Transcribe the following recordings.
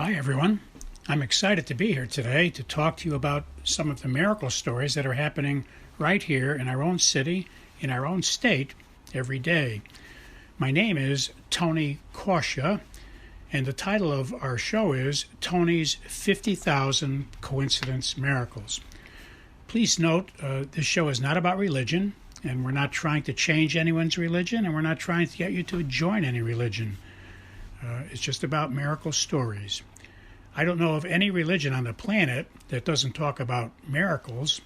Hi, everyone. I'm excited to be here today to talk to you about some of the miracle stories that are happening right here in our own city, in our own state, every day. My name is Tony Coscia, and the title of our show is Tony's 50,000 Coincidence Miracles. Please note, this show is not about religion, and we're not trying to change anyone's religion, and we're not trying to get you to join any religion. It's just about miracle stories. I don't know of any religion on the planet that doesn't talk about miracles.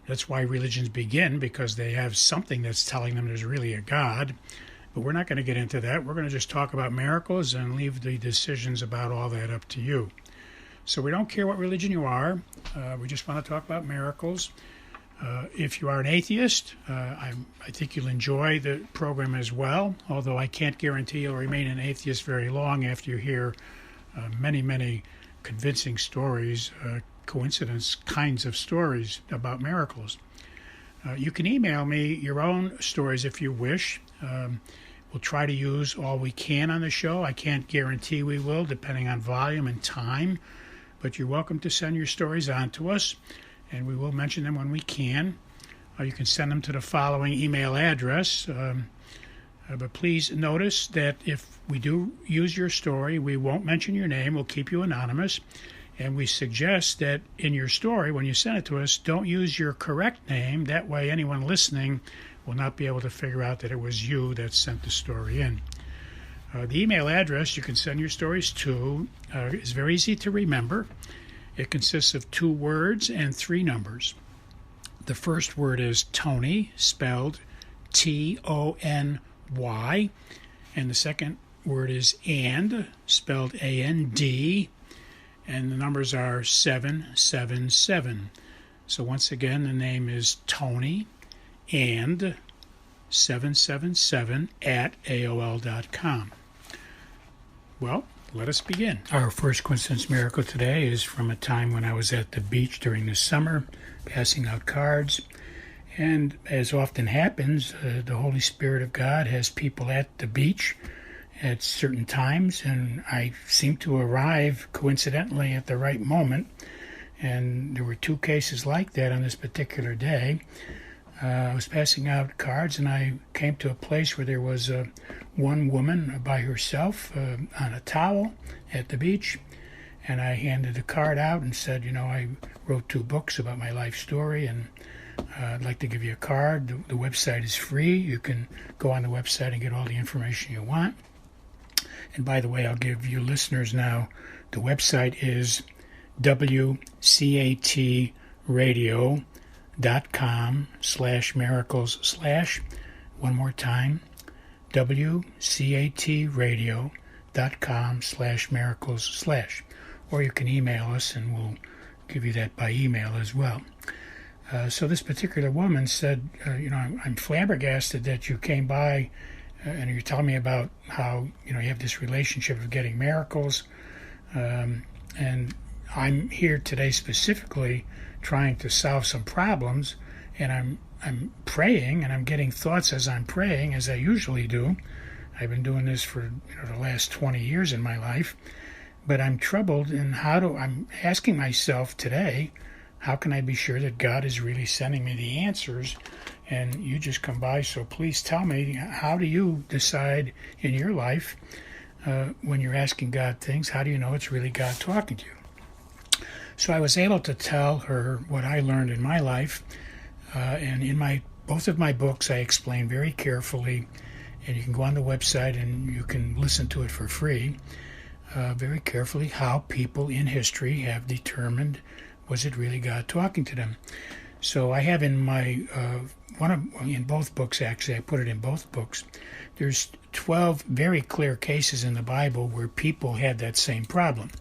That's why religions begin, because they have something that's telling them there's really a God. But we're not going to get into that. We're going to just talk about miracles and leave the decisions about all that up to you. So we don't care what religion you are. We just want to talk about miracles. If you are an atheist, I think you'll enjoy the program as well, although I can't guarantee you'll remain an atheist very long after you hear many convincing stories, coincidence kinds of stories about miracles. You can email me your own stories if you wish. We'll try to use all we can on the show. I can't guarantee we will, depending on volume and time, but you're welcome to send your stories on to us, and we will mention them when we can. You can send them to the following email address. But please notice that if we do use your story, we won't mention your name. We'll keep you anonymous. And we suggest that in your story, when you send it to us, don't use your correct name. That way anyone listening will not be able to figure out that it was you that sent the story in. The email address you can send your stories to is very easy to remember. It consists of 2 words and 3 numbers. The first word is Tony, spelled Tony, and the second word is and, spelled AND, and the numbers are 777. So once again, the name is Tony and 777 at AOL.com. Well, let us begin. Our first coincidence miracle today is from a time when I was at the beach during the summer, passing out cards. And as often happens, the Holy Spirit of God has people at the beach at certain times, and I seemed to arrive coincidentally at the right moment. And there were 2 cases like that on this particular day. I was passing out cards, and I came to a place where there was one woman by herself on a towel at the beach, and I handed the card out and said, I wrote 2 books about my life story, and I'd like to give you a card. The website is free. You can go on the website and get all the information you want. And by the way, I'll give you listeners now, the website is wcatradio.com/miracles/ one more time, wcatradio.com/miracles/, or you can email us and we'll give you that by email as well. So this particular woman said, I'm flabbergasted that you came by and you're telling me about how, you have this relationship of getting miracles. And I'm here today specifically trying to solve some problems, and I'm praying, and I'm getting thoughts as I'm praying, as I usually do. I've been doing this for the last 20 years in my life, but I'm troubled in I'm asking myself today, how can I be sure that God is really sending me the answers? And you just come by, so please tell me, how do you decide in your life when you're asking God things, how do you know it's really God talking to you? So I was able to tell her what I learned in my life, and in both of my books I explain very carefully, and you can go on the website and you can listen to it for free, very carefully how people in history have determined, was it really God talking to them? So I have in my in both books, actually, I put it in both books. There's 12 very clear cases in the Bible where people had that same problem.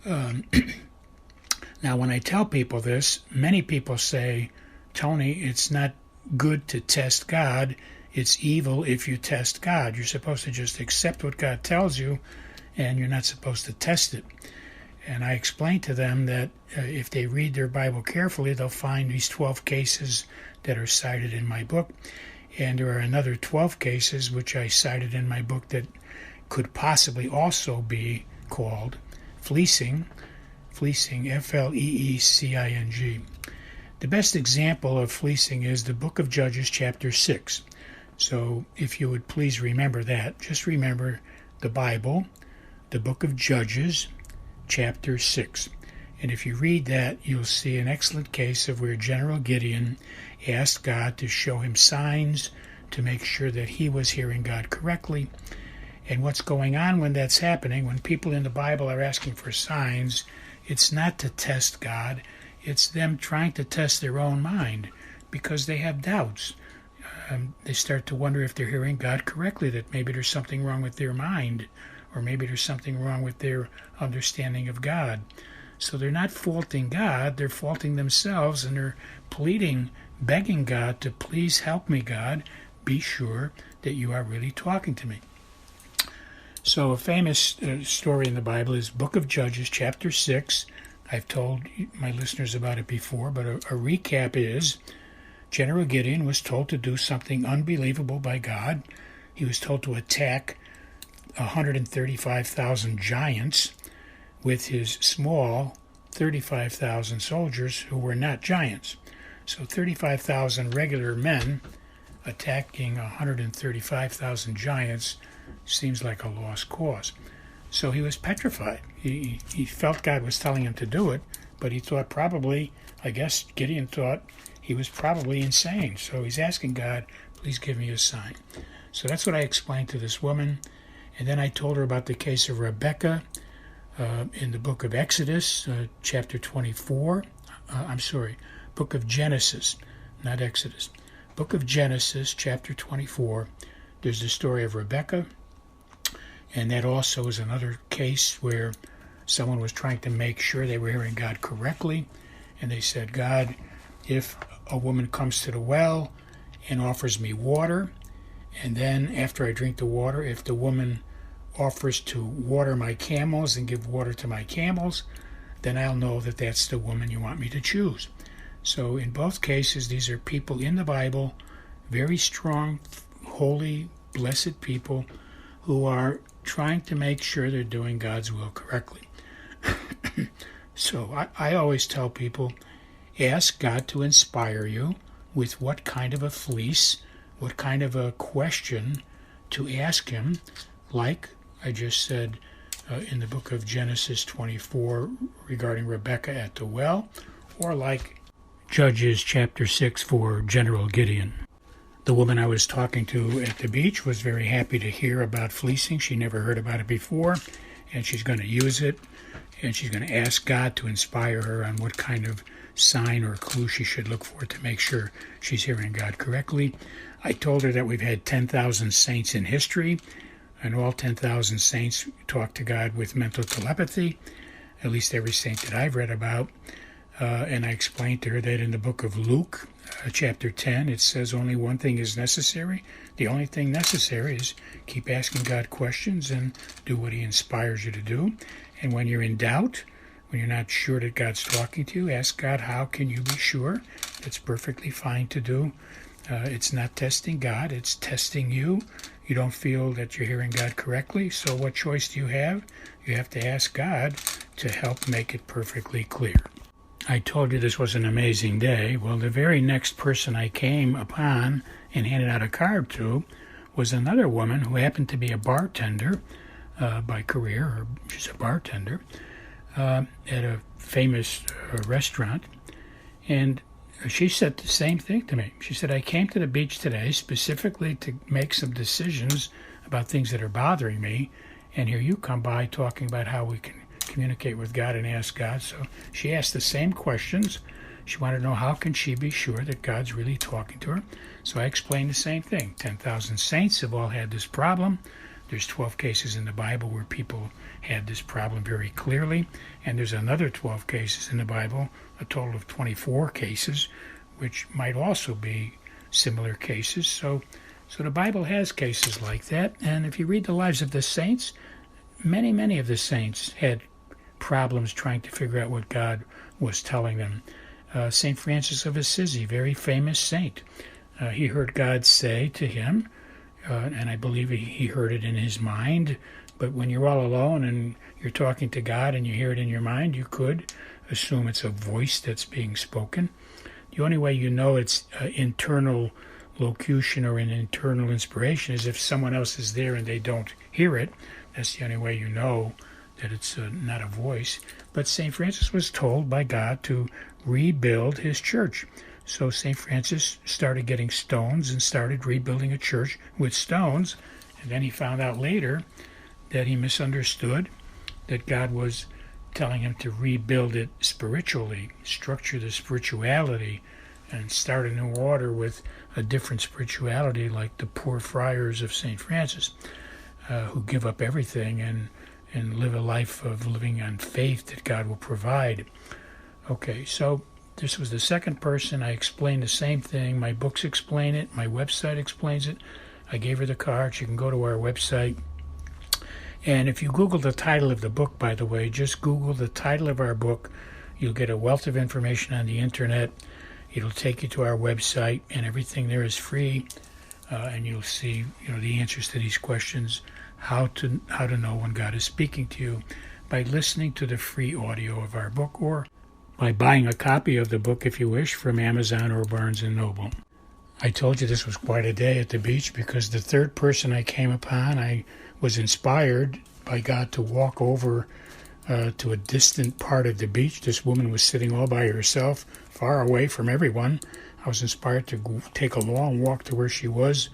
Now, when I tell people this, many people say, Tony, it's not good to test God. It's evil if you test God. You're supposed to just accept what God tells you, and you're not supposed to test it. And I explained to them that if they read their Bible carefully, they'll find these 12 cases that are cited in my book. And there are another 12 cases which I cited in my book that could possibly also be called fleecing, F-L-E-E-C-I-N-G. The best example of fleecing is the book of Judges, chapter 6. So if you would please remember that, just remember the Bible, the book of Judges, chapter 6. And if you read that, you'll see an excellent case of where General Gideon asked God to show him signs to make sure that he was hearing God correctly. And what's going on when that's happening, when people in the Bible are asking for signs, it's not to test God, it's them trying to test their own mind because they have doubts. They start to wonder if they're hearing God correctly, that maybe there's something wrong with their mind, or maybe there's something wrong with their understanding of God. So they're not faulting God, they're faulting themselves, and they're pleading, begging God to please help me, God, be sure that you are really talking to me. So a famous story in the Bible is Book of Judges, chapter 6. I've told my listeners about it before, but a recap is General Gideon was told to do something unbelievable by God. He was told to attack 135,000 giants with his small 35,000 soldiers who were not giants. So 35,000 regular men attacking 135,000 giants seems like a lost cause. So he was petrified. He felt God was telling him to do it, but he thought probably, I guess Gideon thought he was probably insane. So he's asking God, please give me a sign. So that's what I explained to this woman. And then I told her about the case of Rebecca in the book of Exodus, chapter 24. Book of Genesis, not Exodus. Book of Genesis, chapter 24. There's the story of Rebecca. And that also is another case where someone was trying to make sure they were hearing God correctly. And they said, God, if a woman comes to the well and offers me water, and then after I drink the water, if the woman offers to water my camels and give water to my camels, then I'll know that that's the woman you want me to choose. So in both cases, these are people in the Bible, very strong, holy, blessed people who are trying to make sure they're doing God's will correctly. So I always tell people, ask God to inspire you with what kind of a fleece, what kind of a question to ask him, like I just said in the book of Genesis 24 regarding Rebecca at the well, or like Judges chapter 6 for General Gideon. The woman I was talking to at the beach was very happy to hear about fleecing. She never heard about it before, and she's going to use it, and she's going to ask God to inspire her on what kind of sign or clue she should look for to make sure she's hearing God correctly. I told her that we've had 10,000 saints in history, and all 10,000 saints talk to God with mental telepathy, at least every saint that I've read about. And I explained to her that in the book of Luke, chapter 10, it says only one thing is necessary. The only thing necessary is keep asking God questions and do what he inspires you to do. And when you're in doubt, when you're not sure that God's talking to you, ask God, how can you be sure? It's perfectly fine to do. It's not testing God, it's testing you. You don't feel that you're hearing God correctly, so what choice do you have? You have to ask God to help make it perfectly clear. I told you this was an amazing day. Well, the very next person I came upon and handed out a card to was another woman who happened to be a bartender by career, or she's a bartender, at a famous restaurant. And she said the same thing to me. She said, I came to the beach today specifically to make some decisions about things that are bothering me, and here you come by talking about how we can communicate with God and ask God. So she asked the same questions. She wanted to know how can she be sure that God's really talking to her. So I explained the same thing. 10,000 saints have all had this problem. There's 12 cases in the Bible where people had this problem very clearly. And there's another 12 cases in the Bible, a total of 24 cases, which might also be similar cases. So the Bible has cases like that. And if you read the lives of the saints, many of the saints had problems trying to figure out what God was telling them. St. Francis of Assisi, very famous saint. He heard God say to him, and I believe he heard it in his mind, But when you're all alone and you're talking to God and you hear it in your mind, you could assume it's a voice that's being spoken. The only way you know it's internal locution or an internal inspiration is if someone else is there and they don't hear it. That's the only way you know that it's not a voice. But St. Francis was told by God to rebuild his church. So St. Francis started getting stones and started rebuilding a church with stones. And then he found out later that he misunderstood, that God was telling him to rebuild it spiritually, structure the spirituality, and start a new order with a different spirituality, like the poor friars of St. Francis, who give up everything and live a life of living on faith that God will provide. Okay, so this was the second person. I explained the same thing. My books explain it. My website explains it. I gave her the cards. You can go to our website. And if you Google the title of the book, by the way, just Google the title of our book. You'll get a wealth of information on the internet. It'll take you to our website, and everything there is free. And you'll see, the answers to these questions, how to know when God is speaking to you by listening to the free audio of our book, or by buying a copy of the book, if you wish, from Amazon or Barnes & Noble. I told you this was quite a day at the beach, because the third person I came upon, I was inspired by God to walk over to a distant part of the beach. This woman was sitting all by herself, far away from everyone. I was inspired to take a long walk to where she was,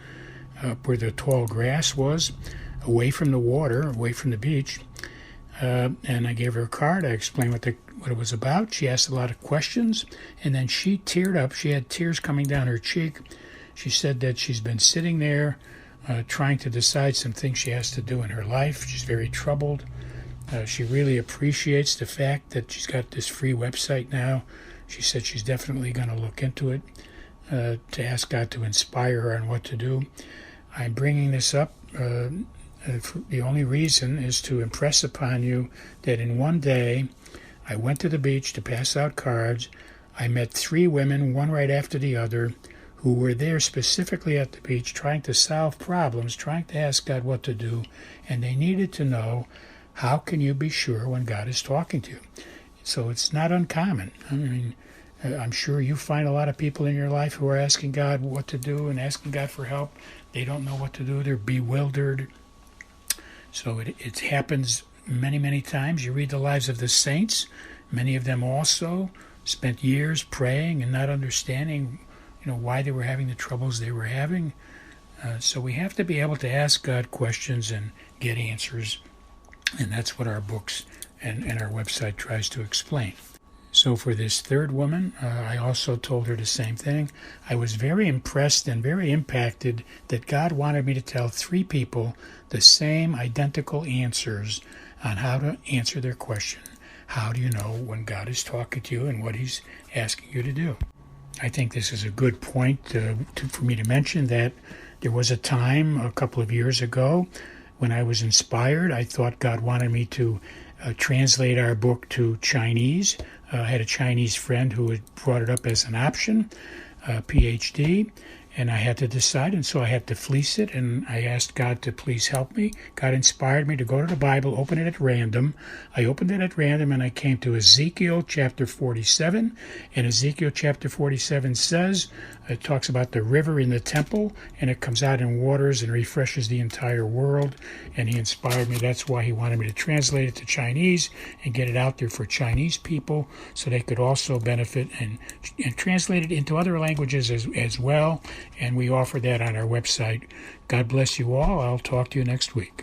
where the tall grass was, away from the water, away from the beach. And I gave her a card. I explained what it was about. She asked a lot of questions, and then she teared up. She had tears coming down her cheek. She said that she's been sitting there trying to decide some things she has to do in her life. She's very troubled. She really appreciates the fact that she's got this free website now. She said she's definitely going to look into it to ask God to inspire her on what to do. I'm bringing this up. The only reason is to impress upon you that in one day, I went to the beach to pass out cards. I met 3 women, one right after the other, who were there specifically at the beach trying to solve problems, trying to ask God what to do, and they needed to know, how can you be sure when God is talking to you? So it's not uncommon. I mean, I'm sure you find a lot of people in your life who are asking God what to do and asking God for help. They don't know what to do. They're bewildered. So it happens many, many times. You read the lives of the saints. Many of them also spent years praying and not understanding, why they were having the troubles they were having. So we have to be able to ask God questions and get answers. And that's what our books and our website tries to explain. So for this third woman, I also told her the same thing. I was very impressed and very impacted that God wanted me to tell 3 people the same identical answers on how to answer their question. How do you know when God is talking to you and what he's asking you to do? I think this is a good point for me to mention that there was a time a couple of years ago when I was inspired. I thought God wanted me to translate our book to Chinese. I had a Chinese friend who had brought it up as an option, PhD, and I had to decide, and so I had to fleece it, and I asked God to please help me. God inspired me to go to the Bible, open it at random. I opened it at random, and I came to Ezekiel chapter 47, and Ezekiel chapter 47 says, it talks about the river in the temple, and it comes out in waters and refreshes the entire world, and he inspired me. That's why he wanted me to translate it to Chinese and get it out there for Chinese people so they could also benefit, and translate it into other languages as well. And we offer that on our website. God bless you all. I'll talk to you next week.